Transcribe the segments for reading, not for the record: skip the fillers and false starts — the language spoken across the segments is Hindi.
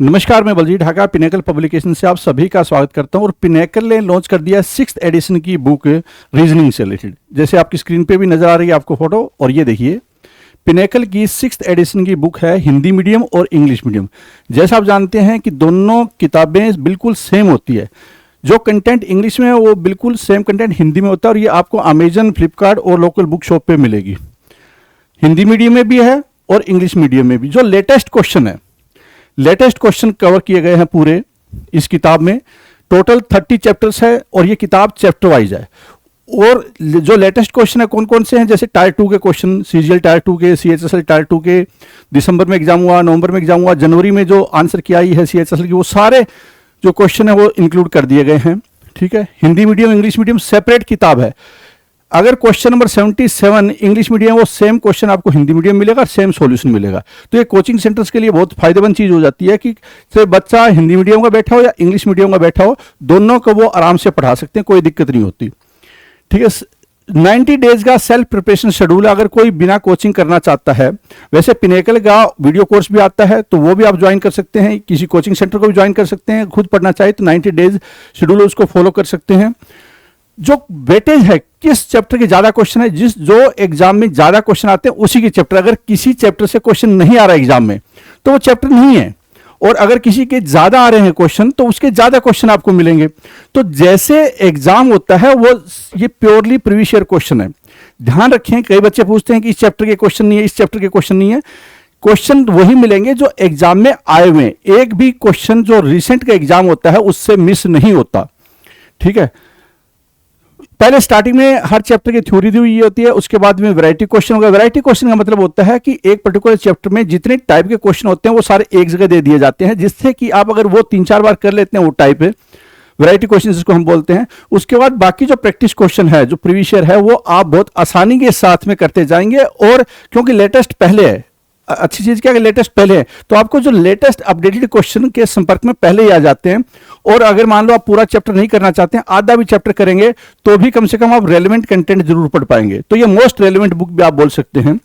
नमस्कार, मैं बलजीत ढाका पिनेकल पब्लिकेशन से आप सभी का स्वागत करता हूं। और पिनेकल ने लॉन्च कर दिया 6th एडिशन की बुक रीजनिंग से रिलेटेड। जैसे आपकी स्क्रीन पे भी नजर आ रही है आपको फोटो, और ये देखिए पिनेकल की 6th एडिशन की बुक है हिंदी मीडियम और इंग्लिश मीडियम। जैसा आप जानते हैं कि दोनों किताबें बिल्कुल सेम होती है। जो कंटेंट इंग्लिश में है वो बिल्कुल सेम कंटेंट हिंदी में होता है, और ये आपको अमेजन, फ्लिपकार्ट और लोकल बुक शॉप पे मिलेगी। हिंदी मीडियम में भी है और इंग्लिश मीडियम में भी। जो लेटेस्ट क्वेश्चन कवर किए गए हैं पूरे इस किताब में। टोटल 30 चैप्टर्स है और ये किताब चैप्टर वाइज है। और जो लेटेस्ट क्वेश्चन है कौन कौन से हैं, जैसे टायर 2 के क्वेश्चन, सीजीएल टायर 2 के, सीएचएसएल टायर 2 के, दिसंबर में एग्जाम हुआ, नवंबर में एग्जाम हुआ, जनवरी में जो आंसर की आई है सीएचएसएल की, वो सारे जो क्वेश्चन है वो इंक्लूड कर दिए गए हैं। ठीक है, Hindi medium English medium separate किताब है। अगर क्वेश्चन नंबर 77 इंग्लिश मीडियम, वो सेम क्वेश्चन आपको हिंदी मीडियम मिलेगा, सेम सॉल्यूशन मिलेगा। तो ये कोचिंग सेंटर्स के लिए बहुत फायदेमंद चीज हो जाती है कि चाहे बच्चा हिंदी मीडियम का बैठा हो या इंग्लिश मीडियम का बैठा हो, दोनों को वो आराम से पढ़ा सकते हैं, कोई दिक्कत नहीं होती। ठीक है, 90 डेज का सेल्फ प्रिपरेशन शेड्यूल है अगर कोई बिना कोचिंग करना चाहता है। वैसे पिनेकल का वीडियो कोर्स भी आता है, तो वो भी आप ज्वाइन कर सकते हैं। किसी कोचिंग सेंटर को भी ज्वाइन कर सकते हैं। खुद पढ़ना चाहे तो 90 डेज शेड्यूल उसको फॉलो कर सकते हैं। जो वेटेज है, किस चैप्टर के ज्यादा क्वेश्चन है, जो एग्जाम में ज्यादा क्वेश्चन आते हैं उसी के चैप्टर। अगर किसी चैप्टर से क्वेश्चन नहीं आ रहा है एग्जाम में तो वो चैप्टर नहीं है, और अगर किसी के ज्यादा आ रहे हैं क्वेश्चन तो उसके ज्यादा क्वेश्चन आपको मिलेंगे। तो जैसे एग्जाम होता है वो ये प्योरली प्रीवियस ईयर क्वेश्चन है। ध्यान रखें, कई बच्चे पूछते हैं कि इस चैप्टर के क्वेश्चन नहीं है, इस चैप्टर के क्वेश्चन नहीं है। क्वेश्चन वही मिलेंगे जो एग्जाम में आए हुए। एक भी क्वेश्चन जो रिसेंट का एग्जाम होता है उससे मिस नहीं होता। ठीक है, पहले स्टार्टिंग में हर चैप्टर की थ्योरी दी हुई होती है, उसके बाद में वैरायटी क्वेश्चन होगा। वैरायटी क्वेश्चन का मतलब होता है कि एक पर्टिकुलर चैप्टर में जितने टाइप के क्वेश्चन होते हैं वो सारे एक जगह दे दिए जाते हैं, जिससे कि आप अगर वो 3-4 बार कर लेते हैं वो टाइप है वैरायटी क्वेश्चन जिसको हम बोलते हैं। उसके बाद बाकी जो प्रैक्टिस क्वेश्चन है, जो प्रीवियस ईयर है, वो आप बहुत आसानी के साथ में करते जाएंगे। और क्योंकि लेटेस्ट पहले है, अच्छी चीज क्या है, लेटेस्ट पहले है, तो आपको जो लेटेस्ट अपडेटेड क्वेश्चन के संपर्क में पहले ही आ जाते हैं। और अगर मान लो आप पूरा चैप्टर नहीं करना चाहते हैं, आधा भी चैप्टर करेंगे तो भी कम से कम आप रेलेवेंट कंटेंट जरूर पढ़ पाएंगे। तो ये मोस्ट रेलेवेंट बुक भी आप बोल सकते हैं।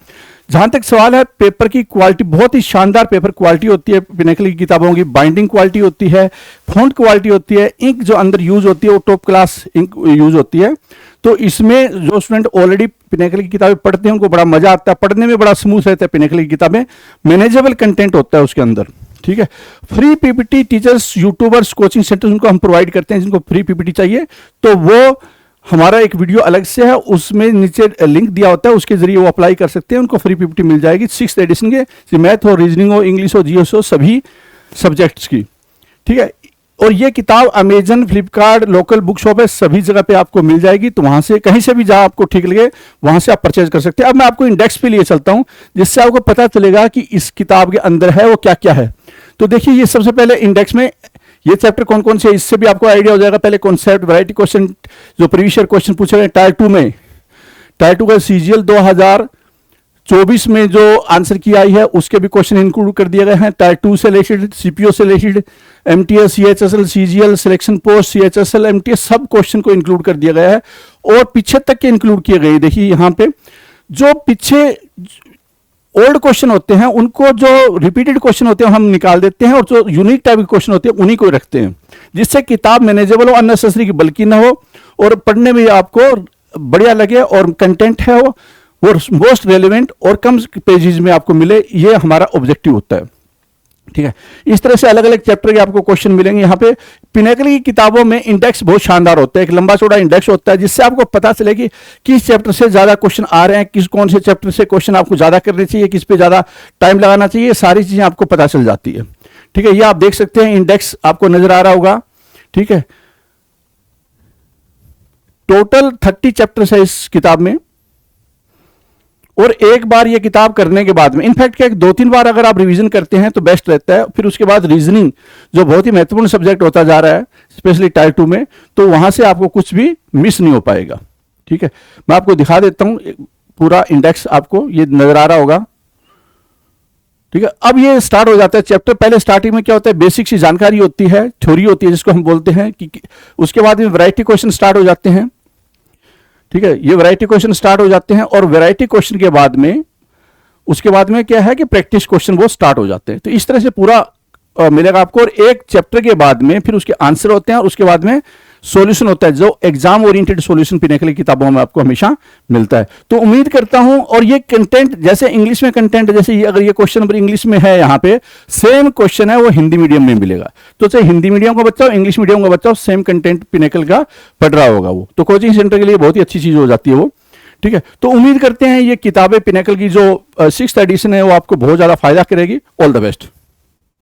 जहां तक सवाल है पेपर की क्वालिटी, बहुत ही शानदार पेपर क्वालिटी होती है पिनेकल की किताबों की। बाइंडिंग क्वालिटी होती है, फॉन्ट क्वालिटी होती है, इंक जो अंदर यूज होती है वो टॉप क्लास इंक यूज होती है। तो इसमें जो स्टूडेंट ऑलरेडी पिनेकल की किताबें पढ़ते हैं उनको बड़ा मजा आता है, पढ़ने में बड़ा स्मूथ रहता है। पिनेकल की किताबें मैनेजेबल कंटेंट होता है उसके अंदर। ठीक है, free PPT teachers, YouTubers, coaching centres उनको हम प्रोवाइड करते हैं। जिनको फ्री पीपीटी चाहिए तो वो हमारा एक वीडियो अलग से है, उसमें नीचे लिंक दिया होता है, उसके जरिए वो अप्लाई कर सकते हैं, उनको फ्री पीपीटी मिल जाएगी 6th एडिशन के, मैथ हो, रीजनिंग हो, इंग्लिश हो, जीएस हो, सभी सब्जेक्ट्स की। ठीक है, और ये किताब Amazon, Flipkart, local book shop है, सभी जगह पे आपको मिल जाएगी। तो वहां से कहीं से भी जहां आपको ठीक लगे वहां से आप परचेज कर सकते हैं। अब मैं आपको इंडेक्स पे लिए चलता हूं, जिससे आपको पता चलेगा कि इस किताब के अंदर है वो क्या क्या है। तो देखिए, ये सबसे पहले इंडेक्स में ये चैप्टर कौन कौन से, इससे भी आपको आइडिया हो जाएगा। पहले कॉन्सेप्ट, वैरायटी क्वेश्चन, जो प्रीवियस ईयर क्वेश्चन पूछे गए टायर 2 में, टायर 2 का सीजीएल 2024 में जो आंसर की आई है उसके भी क्वेश्चन इंक्लूड कर दिए गए हैं। टायर 2 से रिलेटेड, सीपीओ से related, MTS, CHSL, CGL, selection post, CHSL, MTS, सब क्वेश्चन को इंक्लूड कर दिया गया है और पीछे तक के इंक्लूड किए गए। देखिए यहां पे जो पीछे ओल्ड क्वेश्चन होते हैं उनको, जो रिपीटेड क्वेश्चन होते हैं हम निकाल देते हैं, और जो यूनिक टाइप के क्वेश्चन होते हैं उन्हीं को रखते हैं, जिससे किताब मैनेजेबल हो, अननेसेसरी की बल्कि ना हो, और पढ़ने में आपको बढ़िया लगे, और कंटेंट है वो मोस्ट रेलिवेंट और कम पेजेस में आपको मिले। ये हमारा ऑब्जेक्टिव होता है। ठीक है, इस तरह से अलग अलग चैप्टर के आपको क्वेश्चन मिलेंगे। यहाँ पे पिनेकल की किताबों में इंडेक्स बहुत शानदार होता है, एक लंबा चौड़ा इंडेक्स होता है, जिससे आपको पता चले कि किस चैप्टर से ज्यादा क्वेश्चन आ रहे हैं, कौन से चैप्टर से क्वेश्चन आपको ज्यादा करने चाहिए, किस पे ज्यादा टाइम लगाना चाहिए, सारी चीजें आपको पता चल जाती है। ठीक है, ये आप देख सकते हैं, इंडेक्स आपको नजर आ रहा होगा। ठीक है, टोटल 30 चैप्टर्स है इस किताब में, और एक बार ये किताब करने के बाद में, इनफैक्ट क्या 2-3 बार अगर आप रिवीजन करते हैं तो बेस्ट रहता है। फिर उसके बाद रीजनिंग जो बहुत ही महत्वपूर्ण सब्जेक्ट होता जा रहा है, स्पेशली टायर 2 में, तो वहां से आपको कुछ भी मिस नहीं हो पाएगा। ठीक है, मैं आपको दिखा देता हूं, पूरा इंडेक्स आपको ये नजर आ रहा होगा। ठीक है, अब ये स्टार्ट हो जाता है चैप्टर। पहले स्टार्टिंग में क्या होता है, बेसिक सी जानकारी होती है, थ्योरी होती है जिसको हम बोलते हैं कि उसके बाद में वैरायटी क्वेश्चन स्टार्ट हो जाते हैं। ठीक है, ये वैरायटी क्वेश्चन स्टार्ट हो जाते हैं, और वैरायटी क्वेश्चन के बाद में उसके बाद में क्या है कि प्रैक्टिस क्वेश्चन वो स्टार्ट हो जाते हैं। तो इस तरह से पूरा मिलेगा आपको, और एक चैप्टर के बाद में फिर उसके आंसर होते हैं और उसके बाद में सॉल्यूशन होता है, जो एग्जाम ओरिएंटेड सॉल्यूशन पिनेकल की किताबों में आपको हमेशा मिलता है। तो उम्मीद करता हूं, और ये कंटेंट जैसे इंग्लिश में कंटेंट, जैसे ये अगर ये क्वेश्चन नंबर इंग्लिश में है, यहाँ पे सेम क्वेश्चन है वो हिंदी मीडियम में मिलेगा। तो चाहे हिंदी मीडियम का बच्चा हो, इंग्लिश मीडियम का बच्चा हो, सेम कंटेंट पिनेकल का पढ़ रहा होगा वो। तो कोचिंग सेंटर के लिए बहुत ही अच्छी चीज हो जाती है वो। ठीक है, तो उम्मीद करते हैं ये किताबें पिनेकल की जो 6th एडिशन है वो आपको बहुत ज्यादा फायदा करेगी। All the best.